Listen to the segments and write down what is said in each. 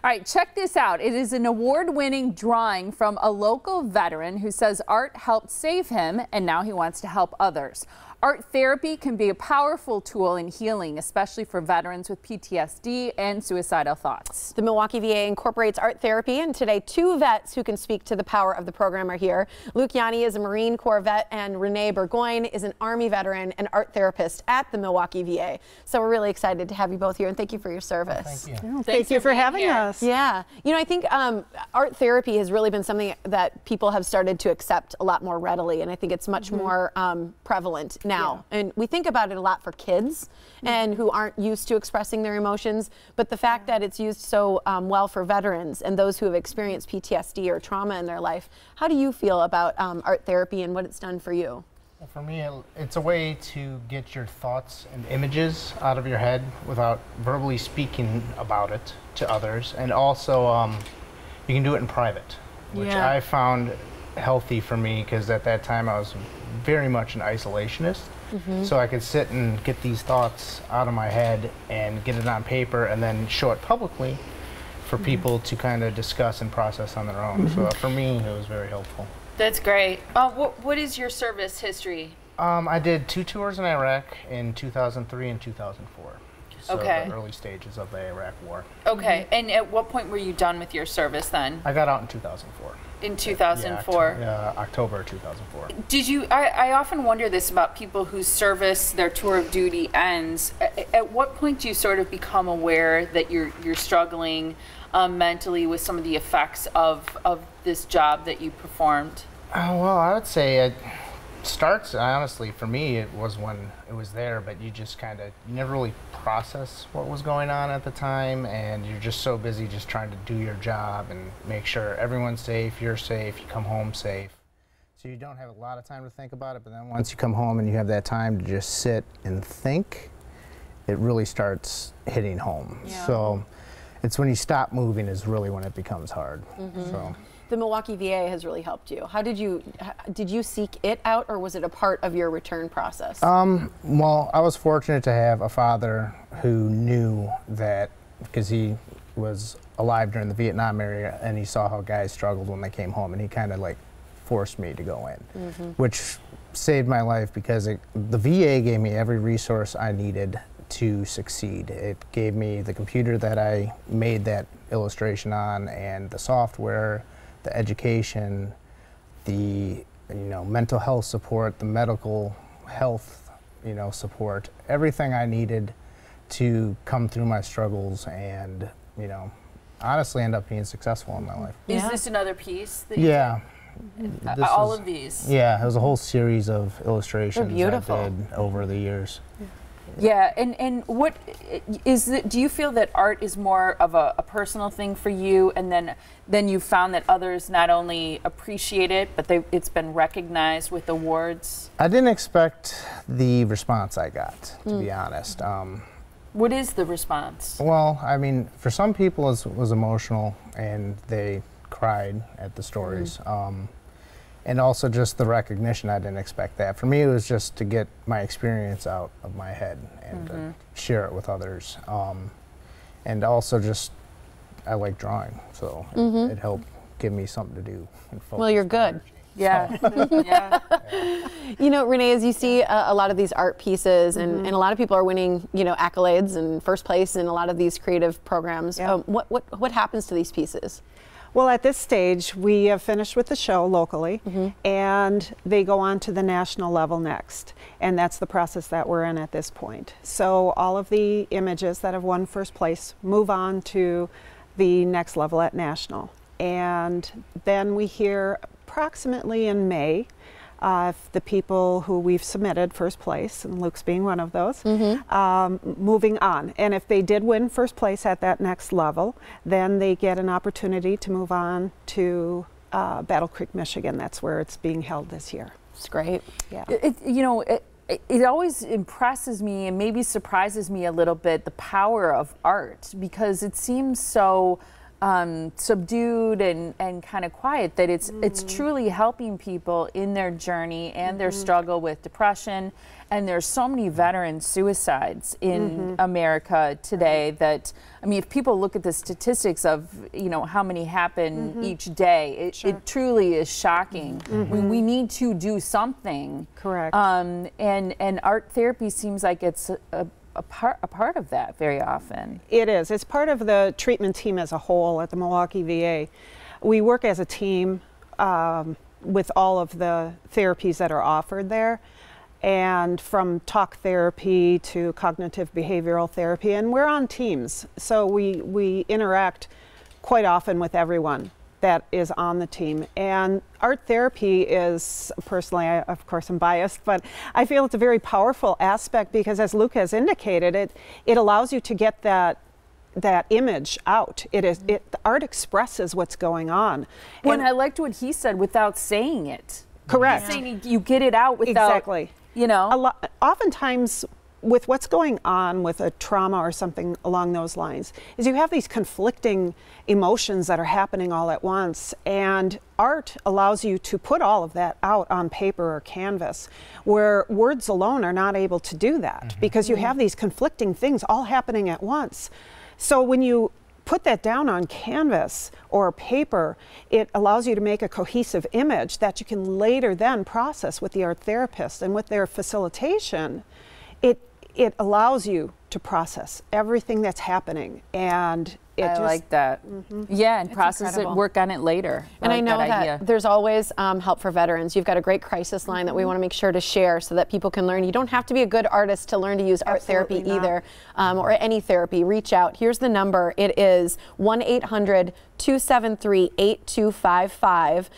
All right, check this out. It is an award-winning drawing from a local veteran who says art helped save him, and now he wants to help others. Art therapy can be a powerful tool in healing, especially for veterans with PTSD and suicidal thoughts. The Milwaukee VA incorporates art therapy, and today 2 vets who can speak to the power of the program are here. Yanny is a Marine Corps vet, and Rene Burgoyne is an Army veteran and art therapist at the Milwaukee VA. So we're really excited to have you both here, and thank you for your service. Thank you. Thank you for having us. Yeah. You know, I think art therapy has really been something that people have started to accept a lot more readily, and I think it's much more prevalent now. Yeah. And we think about it a lot for kids and who aren't used to expressing their emotions, but the fact that it's used so well for veterans and those who have experienced PTSD or trauma in their life, how do you feel about art therapy and what it's done for you? Well, for me, it's a way to get your thoughts and images out of your head without verbally speaking about it to others, and also you can do it in private, which I found healthy for me, because at that time I was very much an isolationist. So I could sit and get these thoughts out of my head and get it on paper and then show it publicly for people to kind of discuss and process on their own. So for me, it was very helpful. That's great. What is your service history? I did 2 tours in Iraq in 2003 and 2004. So the early stages of the Iraq War. Okay, and at what point were you done with your service then? I got out in 2004. In 2004? Yeah, October 2004. Did you, I often wonder this about people whose service, their tour of duty ends. At what point do you sort of become aware that you're struggling mentally with some of the effects of this job that you performed? Well, I would say it starts, honestly, for me, it was when it was there, but you just kind of, you never really process what was going on at the time, and you're just so busy just trying to do your job and make sure everyone's safe, you're safe, you come home safe. So you don't have a lot of time to think about it, but then once you come home and you have that time to just sit and think, it really starts hitting home. Yeah. So it's when you stop moving is really when it becomes hard. So. The Milwaukee VA has really helped you. How did you seek it out, or was it a part of your return process? Well, I was fortunate to have a father who knew that, because he was alive during the Vietnam era, and he saw how guys struggled when they came home, and he kind of like forced me to go in, which saved my life, because the VA gave me every resource I needed to succeed. It gave me the computer that I made that illustration on, and the software, the education, the mental health support, the medical health support, everything I needed to come through my struggles and honestly end up being successful in my life. Is this another piece that you did? All of these? Yeah, it was a whole series of illustrations I did over the years. Yeah, and what is it, do you feel that art is more of a personal thing for you, and then you found that others not only appreciate it, but it's been recognized with awards? I didn't expect the response I got, to be honest. What is the response? Well, I mean, for some people it was emotional, and they cried at the stories. And also just the recognition, I didn't expect that. For me, it was just to get my experience out of my head and to share it with others. And also just, I like drawing, so it helped give me something to do. And focus. Well, you're good. Yeah. You know, Rene, as you see a lot of these art pieces, and a lot of people are winning, accolades and first place in a lot of these creative programs. What happens to these pieces? Well, at this stage, we have finished with the show locally, and they go on to the national level next. And that's the process that we're in at this point. So all of the images that have won first place move on to the next level at national. And then we hear approximately in May the people who we've submitted first place, and Luke's being one of those, moving on. And if they did win first place at that next level, then they get an opportunity to move on to Battle Creek, Michigan. That's where it's being held this year. It's great. Yeah. It always impresses me and maybe surprises me a little bit, the power of art, because it seems so subdued and kind of quiet, that it's truly helping people in their journey and their struggle with depression. And there's so many veteran suicides in America today that, I mean, if people look at the statistics of, how many happen each day, it truly is shocking. We need to do something. Correct. And art therapy seems like it's a part of that very often. It is. It's part of the treatment team as a whole at the Milwaukee VA. We work as a team with all of the therapies that are offered there, and from talk therapy to cognitive behavioral therapy, and we're on teams. So we interact quite often with everyone that is on the team. And art therapy is, personally, of course I'm biased, but I feel it's a very powerful aspect because, as Luke has indicated, it allows you to get that image out. The art expresses what's going on. Well, and I liked what he said, without saying it. Correct. He's saying you get it out without, exactly. Oftentimes, with what's going on with a trauma or something along those lines, is you have these conflicting emotions that are happening all at once, and art allows you to put all of that out on paper or canvas, where words alone are not able to do that, because you have these conflicting things all happening at once. So when you put that down on canvas or paper, it allows you to make a cohesive image that you can later then process with the art therapist, and with their facilitation, it allows you to process everything that's happening, and I like that. Yeah, and it's process incredible. It, work on it later. And I know that there's always help for veterans. You've got a great crisis line that we want to make sure to share so that people can learn. You don't have to be a good artist to learn to use art therapy either, or any therapy. Reach out. Here's the number. It is 1-800-273-8255.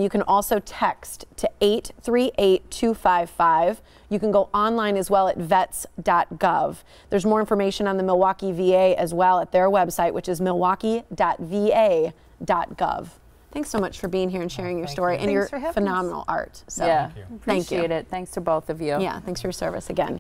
You can also text to 838-255. You can go online as well at Vets.gov. There's more information on the Milwaukee VA as well at their website, which is Milwaukee.va.gov. Thanks so much for being here and sharing your story and your phenomenal art. So yeah, thank you. Appreciate it. Thanks to both of you. Yeah, thanks for your service again.